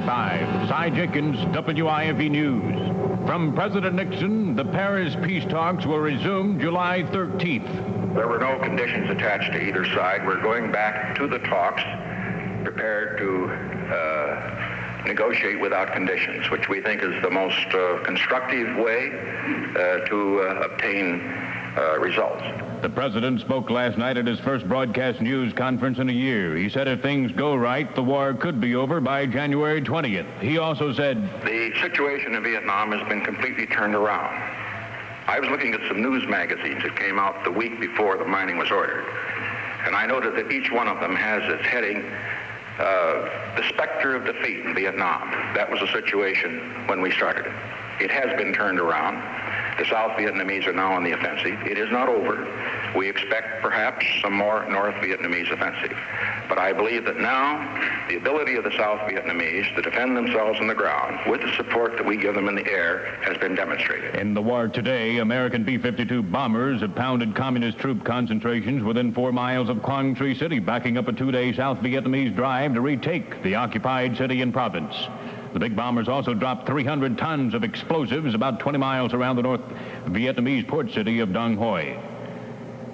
5. Cy Jenkins, WIFE News. From President Nixon, the Paris peace talks will resume July 13th. There were no conditions attached to either side. We're going back to the talks, prepared to negotiate without conditions, which we think is the most constructive way to obtain results. The president spoke last night at his first broadcast news conference in a year. He said if things go right, the war could be over by January 20th. He also said, the situation in Vietnam has been completely turned around. I was looking at some news magazines that came out the week before the mining was ordered, and I noted that each one of them has its heading, the specter of defeat in Vietnam. That was the situation when we started it. It has been turned around. The South Vietnamese are now on the offensive. It is not over. We expect perhaps some more North Vietnamese offensive. But I believe that now the ability of the South Vietnamese to defend themselves on the ground with the support that we give them in the air has been demonstrated. In the war today, American B-52 bombers have pounded communist troop concentrations within 4 miles of Quang Tri City, backing up a 2-day South Vietnamese drive to retake the occupied city and province. The big bombers also dropped 300 tons of explosives about 20 miles around the North Vietnamese port city of Dong Hoi.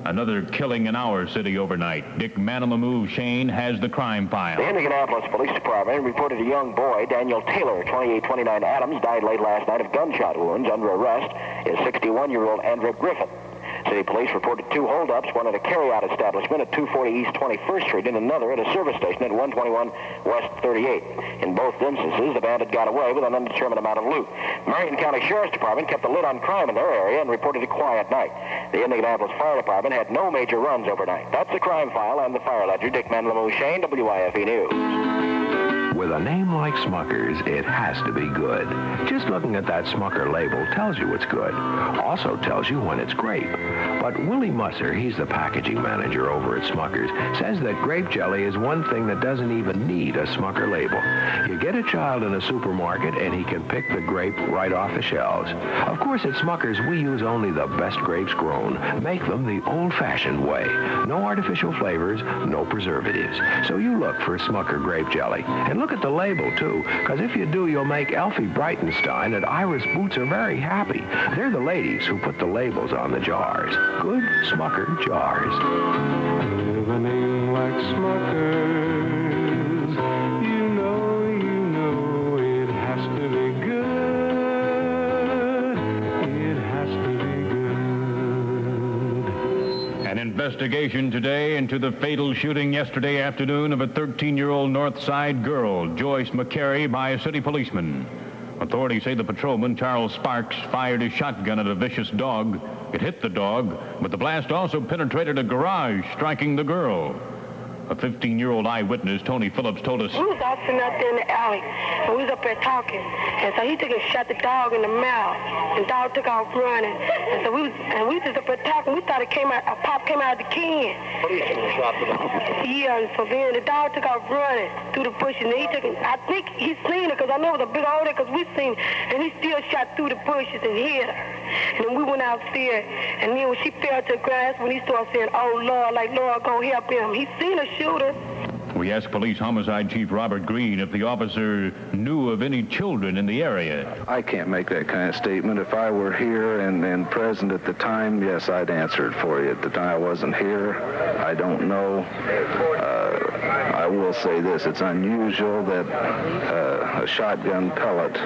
Another killing in our city overnight. Dick Manilow Shane has the crime file. The Indianapolis Police Department reported a young boy, Daniel Taylor, 2829 Adams, died late last night of gunshot wounds. Under arrest is 61-year-old Andrew Griffin. City police reported 2 holdups, one at a carryout establishment at 240 East 21st Street and another at a service station at 121 West 38. In both instances, the bandit got away with an undetermined amount of loot. Marion County Sheriff's Department kept a lid on crime in their area and reported a quiet night. The Indianapolis Fire Department had no major runs overnight. That's the crime file. I'm the fire ledger, Dick Manilow Shane, WIFE News. With a name like Smucker's, it has to be good. Just looking at that Smucker label tells you it's good. Also tells you when it's grape. But Willie Musser, he's the packaging manager over at Smucker's, says that grape jelly is one thing that doesn't even need a Smucker label. You get a child in a supermarket and he can pick the grape right off the shelves. Of course, at Smucker's, we use only the best grapes grown. Make them the old-fashioned way. No artificial flavors, no preservatives. So you look for Smucker grape jelly. And look at the label, too, because if you do, you'll make Elfie Breitenstein and Iris Bootser very happy. They're the ladies who put the labels on the jars. Good Smucker jars. With a name like Smucker's, you know it has to be good. It has to be good. An investigation today into the fatal shooting yesterday afternoon of a 13-year-old North Side girl, Joyce McCary, by a city policeman. Authorities say the patrolman, Charles Sparks, fired his shotgun at a vicious dog. It hit the dog, but the blast also penetrated a garage, striking the girl. A 15-year-old eyewitness, Tony Phillips, told us, we was all sitting out there in the alley, and we was up there talking. And so he took and shot the dog in the mouth, and the dog took off running. And so we was just up there talking. We thought a pop came out of the can. Policeman shot the dog. Yeah, and so then the dog took off running through the bushes, and he took it. I think he seen it, because I know it was a big old because we seen it, and he still shot through the bushes and hit her. And then we went out there, and then when she fell to the grass, when he started saying, oh, Lord, like, Lord, go help him. He seen her shooter. We asked Police Homicide Chief Robert Green if the officer knew of any children in the area. I can't make that kind of statement. If I were here and present at the time, yes, I'd answer it for you. At the time I wasn't here, I don't know. I will say this, it's unusual that a shotgun pellet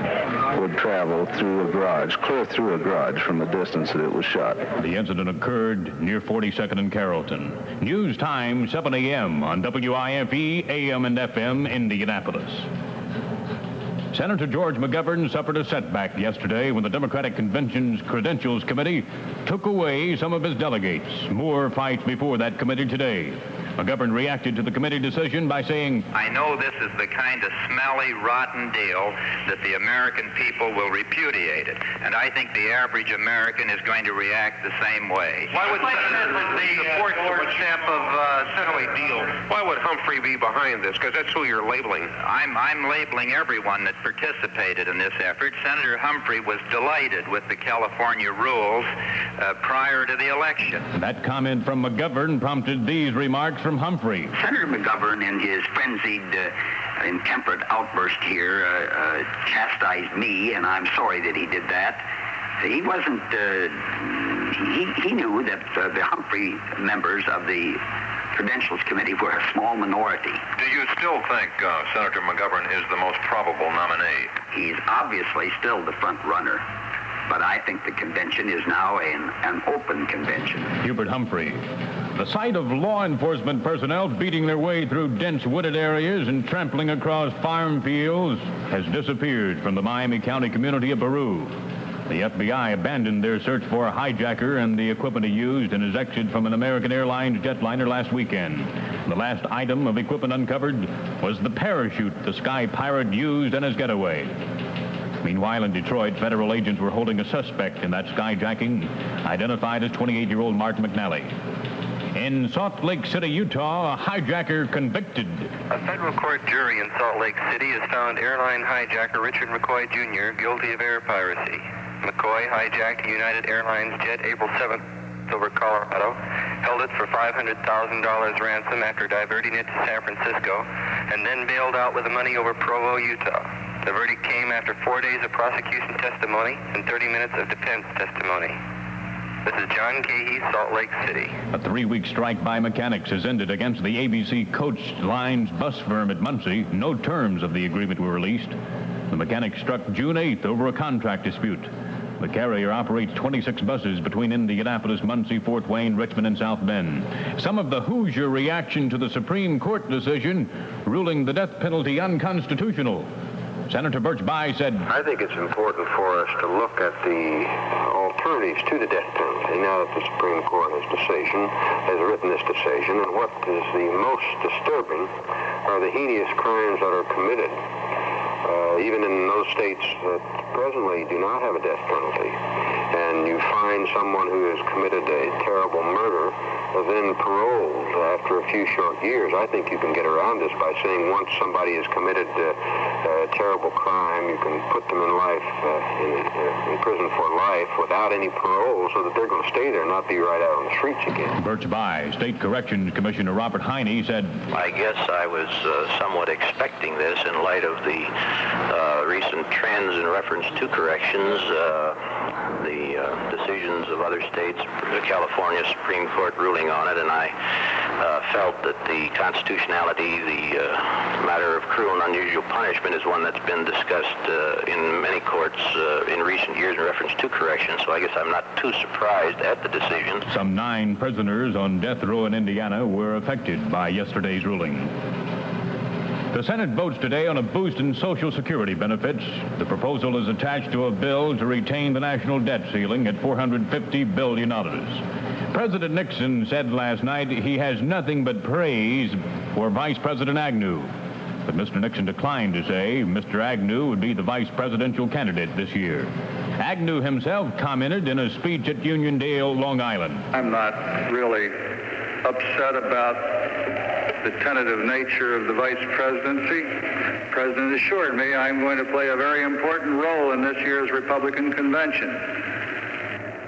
would travel through a garage, clear through a garage from the distance that it was shot. The incident occurred near 42nd and Carrollton. News time, 7 a.m. on WIFE, AM and FM, Indianapolis. Senator George McGovern suffered a setback yesterday when the Democratic Convention's Credentials Committee took away some of his delegates. More fights before that committee today. McGovern reacted to the committee decision by saying, I know this is the kind of smelly, rotten deal that the American people will repudiate it. And I think the average American is going to react the same way. Why would support the stamp of deal? Why would Humphrey be behind this? Because that's who you're labeling. I'm labeling everyone that participated in this effort. Senator Humphrey was delighted with the California rules prior to the election. That comment from McGovern prompted these remarks from from Humphrey. Senator McGovern, in his frenzied, intemperate outburst here, chastised me, and I'm sorry that he did that. He wasn't, he knew that the Humphrey members of the Credentials Committee were a small minority. Do you still think Senator McGovern is the most probable nominee? He's obviously still the front runner, but I think the convention is now an open convention. Hubert Humphrey. The sight of law enforcement personnel beating their way through dense wooded areas and trampling across farm fields has disappeared from the Miami County community of Baru. The FBI abandoned their search for a hijacker and the equipment he used in his exit from an American Airlines jetliner last weekend. The last item of equipment uncovered was the parachute the Sky Pirate used in his getaway. Meanwhile, in Detroit, federal agents were holding a suspect in that skyjacking, identified as 28-year-old Martin McNally. In Salt Lake City, Utah, a hijacker convicted. A federal court jury in Salt Lake City has found airline hijacker Richard McCoy Jr. guilty of air piracy. McCoy hijacked a United Airlines jet April 7th over Colorado, held it for $500,000 ransom after diverting it to San Francisco, and then bailed out with the money over Provo, Utah. The verdict came after 4 days of prosecution testimony and 30 minutes of defense testimony. This is John Cahey, Salt Lake City. A 3-week strike by mechanics has ended against the ABC Coach Lines bus firm at Muncie. No terms of the agreement were released. The mechanics struck June 8th over a contract dispute. The carrier operates 26 buses between Indianapolis, Muncie, Fort Wayne, Richmond, and South Bend. Some of the Hoosier reaction to the Supreme Court decision ruling the death penalty unconstitutional. Senator Birch Bayh said, I think it's important for us to look at the alternatives to the death penalty now that the Supreme Court has written this decision. And what is the most disturbing are the heinous crimes that are committed, even in those states that presently do not have a death penalty. And you find someone who has committed a terrible murder, then paroled after a few short years. I think you can get around this by saying once somebody has committed a terrible crime, you can put them in life, in prison for life without any parole, so that they're going to stay there, not be right out on the streets again. Birch Bayh. State Corrections Commissioner Robert Heine said, I guess I was somewhat expecting this in light of the recent trends in reference to corrections, the decisions of other states, the California Supreme Court ruling on it, and I felt that the constitutionality, the matter of cruel and unusual punishment is one that's been discussed in many courts in recent years in reference to corrections, so I guess I'm not too surprised at the decision. Some 9 prisoners on death row in Indiana were affected by yesterday's ruling. The Senate votes today on a boost in Social Security benefits. The proposal is attached to a bill to retain the national debt ceiling at $450 billion. President Nixon said last night he has nothing but praise for Vice President Agnew. But Mr. Nixon declined to say Mr. Agnew would be the vice presidential candidate this year. Agnew himself commented in a speech at Uniondale, Long Island. I'm not really upset about the tentative nature of the vice presidency. The president assured me I'm going to play a very important role in this year's Republican convention.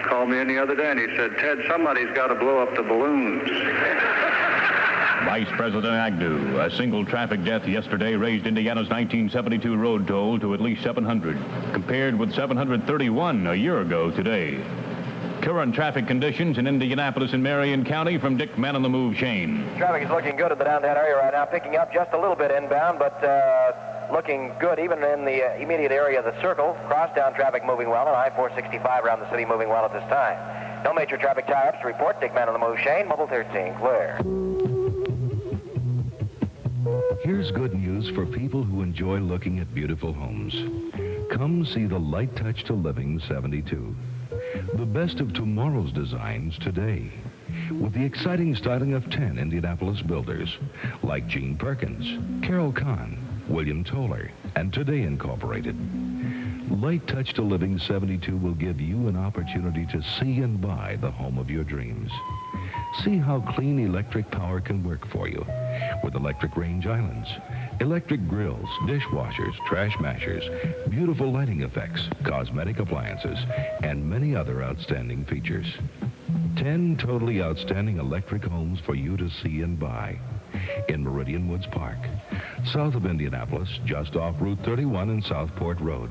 Called me in the other day and he said, Ted, somebody's got to blow up the balloons. Vice President Agnew. A single traffic death yesterday raised Indiana's 1972 road toll to at least 700, compared with 731 a year ago today. Current traffic conditions in Indianapolis and Marion County from Dick Man on the Move, Shane. Traffic is looking good in the downtown area right now, picking up just a little bit inbound, but looking good even in the immediate area of the circle. Crosstown traffic moving well, and I-465 around the city moving well at this time. No major traffic tie-ups to report. Dick Man on the Move, Shane. Mobile 13, clear. Here's good news for people who enjoy looking at beautiful homes. Come see the Light Touch to Living 72. The best of tomorrow's designs today, with the exciting styling of 10 Indianapolis builders like Gene Perkins, Carol Kahn, William Toller, and Today Incorporated. Light Touch to Living 72 will give you an opportunity to see and buy the home of your dreams. See how clean electric power can work for you with electric range islands, electric grills, dishwashers, trash mashers, beautiful lighting effects, cosmetic appliances, and many other outstanding features. 10 totally outstanding electric homes for you to see and buy in Meridian Woods Park, south of Indianapolis, just off Route 31 and Southport Road.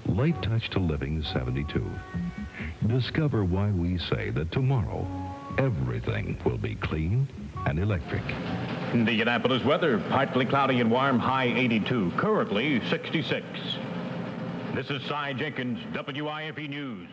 Light touch to living 72. Discover why we say that tomorrow, everything will be clean and electric. Indianapolis weather, partly cloudy and warm, high 82, currently 66. This is Jenkins, WIFE News.